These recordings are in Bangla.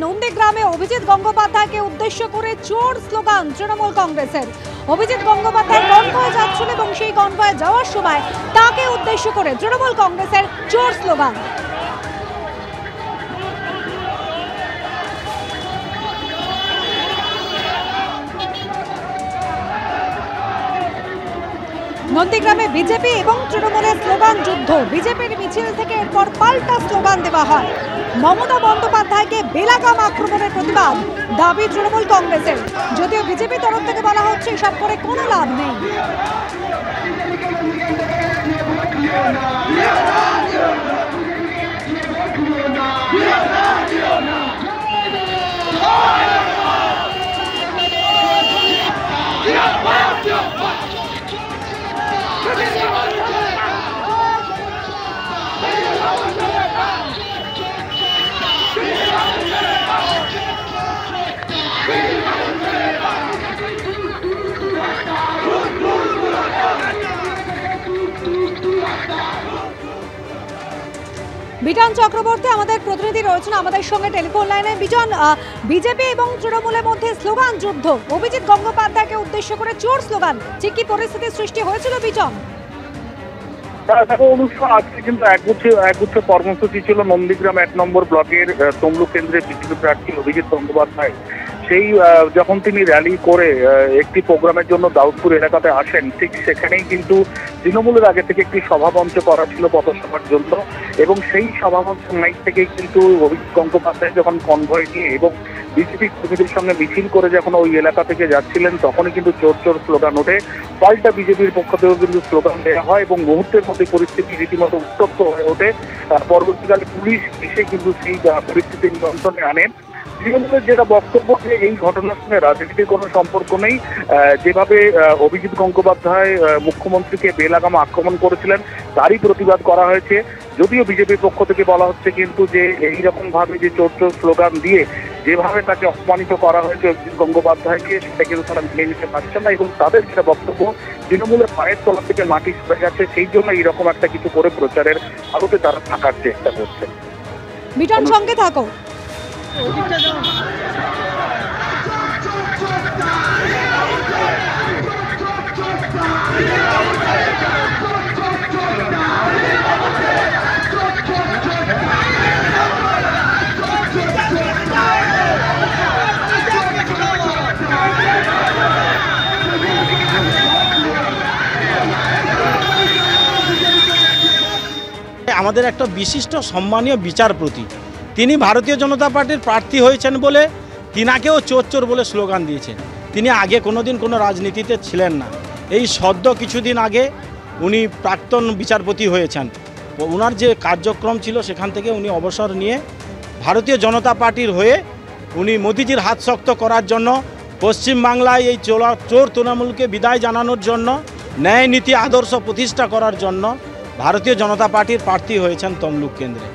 নন্দীগ্রামে অভিজিৎ গঙ্গোপাধ্যায়কে উদ্দেশ্য করে চোর স্লোগান তৃণমূল কংগ্রেসের। অভিজিৎ গঙ্গোপাধ্যায় কনভয়ে যাচ্ছিল এবং সেই কনভয়ে যাওয়ার সময় তাকে উদ্দেশ্য করে তৃণমূল কংগ্রেসের চোর স্লোগান। নন্দীগ্রামে বিজেপি এবং তৃণমূলের স্লোগান যুদ্ধ। বিজেপির মিছিল থেকে এরপর পাল্টা স্লোগান দেওয়া হয়। মমতা বন্দ্যোপাধ্যায়কে বেলাগাম আক্রমণের প্রতিবাদ দাবি তৃণমূল কংগ্রেসের। যদিও বিজেপি তরফ থেকে বলা হচ্ছে এসব করে কোনো লাভ নেই। বিজন চক্রবর্তী আমাদের প্রতিনিধি রয়েছেন আমাদের সঙ্গে টেলিফোন লাইনে। বিজন, বিজেপি এবং তৃণমূলের মধ্যে স্লোগান যুদ্ধ, অভিজিৎ গঙ্গোপাধ্যায়কে উদ্দেশ্য করে চোর স্লোগান, ঠিক কি পরিস্থিতির সৃষ্টি হয়েছিল বিজন? আজকে কিন্তু একগুচ্ছ কর্মসূচি ছিল নন্দীগ্রাম 1 নম্বর ব্লকের তমলুক কেন্দ্রে বিজেপি প্রার্থী অভিজিৎ গঙ্গোপাধ্যায় সেই যখন তিনি র্যালি করে একটি প্রোগ্রামের জন্য দাউদপুর এলাকাতে আসেন, ঠিক সেখানেই কিন্তু তৃণমূলের আগে থেকে একটি সভামঞ্চ করা ছিল পথসভার জন্য, এবং সেই সভামঞ্চ মাইক থেকেই কিন্তু অভিজিৎ গঙ্গোপাধ্যায় যখন কনভয় নিয়ে এবং বিজেপি কর্মীদের সঙ্গে মিছিল করে যখন ওই এলাকা থেকে যাচ্ছিলেন, তখনই কিন্তু চোর চোর স্লোগান ওঠে। পাল্টা বিজেপির পক্ষ থেকেও কিন্তু স্লোগান দেওয়া হয় এবং মুহূর্তের মধ্যে পরিস্থিতি রীতিমতো উত্তপ্ত হয়ে ওঠে। পরবর্তীকালে পুলিশ এসে কিন্তু সেই পরিস্থিতি নিয়ন্ত্রণে আনে। তৃণমূলের যেটা বক্তব্য যে এই ঘটনার সঙ্গে রাজনীতির কোনো সম্পর্ক নেই। যেভাবে অভিজিৎ গঙ্গোপাধ্যায় মুখ্যমন্ত্রীকে বেলাগাম আক্রমণ করেছিলেন তারই প্রতিবাদ করা হয়েছে। যদিও বিজেপির পক্ষ থেকে বলা হচ্ছে কিন্তু যে এইরকম ভাবে যে চোর চোর স্লোগান দিয়ে যেভাবে তাকে অপমানিত করা হয়েছে অভিজিৎ গঙ্গোপাধ্যায়কে, সেটা কিন্তু তারা মেনে নিতে পারছেন না, এবং তাদের যেটা বক্তব্য তৃণমূলের পায়ের তলা থেকে মাটি সরে গেছে, সেই জন্য এইরকম একটা কিছু করে প্রচারের আলোতে তারা থাকার চেষ্টা করছে। বিজন, সঙ্গে থাকো। আমাদের একটা বিশিষ্ট সম্মানীয় বিচারপতি, তিনি ভারতীয় জনতা পার্টির প্রার্থী হয়েছেন বলে তিনাকেও চোর চোর বলে স্লোগান দিয়েছেন। তিনি আগে কোনোদিন কোনো রাজনীতিতে ছিলেন না, এই সদ্য কিছুদিন আগে উনি প্রাক্তন বিচারপতি হয়েছেন। ওনার যে কার্যক্রম ছিল সেখান থেকে উনি অবসর নিয়ে ভারতীয় জনতা পার্টির হয়ে উনি মোদিজির হাত শক্ত করার জন্য, পশ্চিমবাংলায় এই চোর তৃণমূলকে বিদায় জানানোর জন্য, ন্যায় নীতি আদর্শ প্রতিষ্ঠা করার জন্য ভারতীয় জনতা পার্টির প্রার্থী হয়েছেন তমলুক কেন্দ্রে।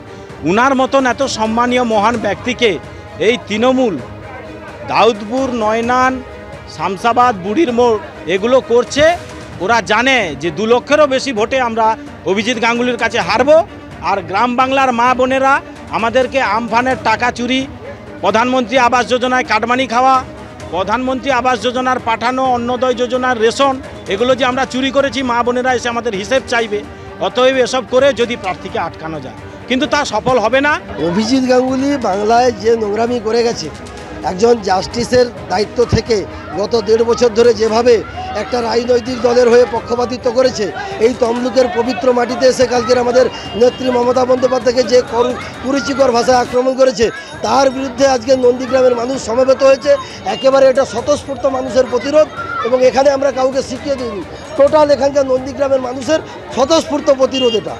উনার মতন এত সম্মানীয় মহান ব্যক্তিকে এই তৃণমূল দাউদপুর, নয়নান, শামসাবাদ, বুড়ির মোড় এগুলো করছে। ওরা জানে যে 2 লক্ষেরও বেশি ভোটে আমরা অভিজিৎ গাঙ্গুলির কাছে হারব। আর গ্রাম বাংলার মা বোনেরা আমাদেরকে আমফানের টাকা চুরি, প্রধানমন্ত্রী আবাস যোজনায় কাটমানি খাওয়া, প্রধানমন্ত্রী আবাস যোজনার পাঠানো অন্নদয় যোজনার রেশন, এগুলো যে আমরা চুরি করেছি, মা বোনেরা এসে আমাদের হিসেব চাইবে। অতএব এসব করে যদি প্রার্থীকে আটকানো যায়, কিন্তু তা সফল হবে না। অভিজিৎ গাঙ্গুলি বাংলায় যে নোংরামি করে গেছে, একজন জাস্টিসের দায়িত্ব থেকে গত 1.5 বছর ধরে যেভাবে একটা রাজনৈতিক দলের হয়ে পক্ষপাতিত্ব করেছে, এই তমলুকের পবিত্র মাটিতে এসে কালকের আমাদের নেত্রী মমতা বন্দ্যোপাধ্যায়কে যে কুরুচিকর ভাষায় আক্রমণ করেছে, তার বিরুদ্ধে আজকে নন্দীগ্রামের মানুষ সমবেত হয়েছে। একেবারে এটা স্বতঃস্ফূর্ত মানুষের প্রতিরোধ, এবং এখানে আমরা কাউকে শিখিয়ে দিইনি, টোটাল এখানকার নন্দীগ্রামের মানুষের স্বতঃস্ফূর্ত প্রতিরোধ এটা।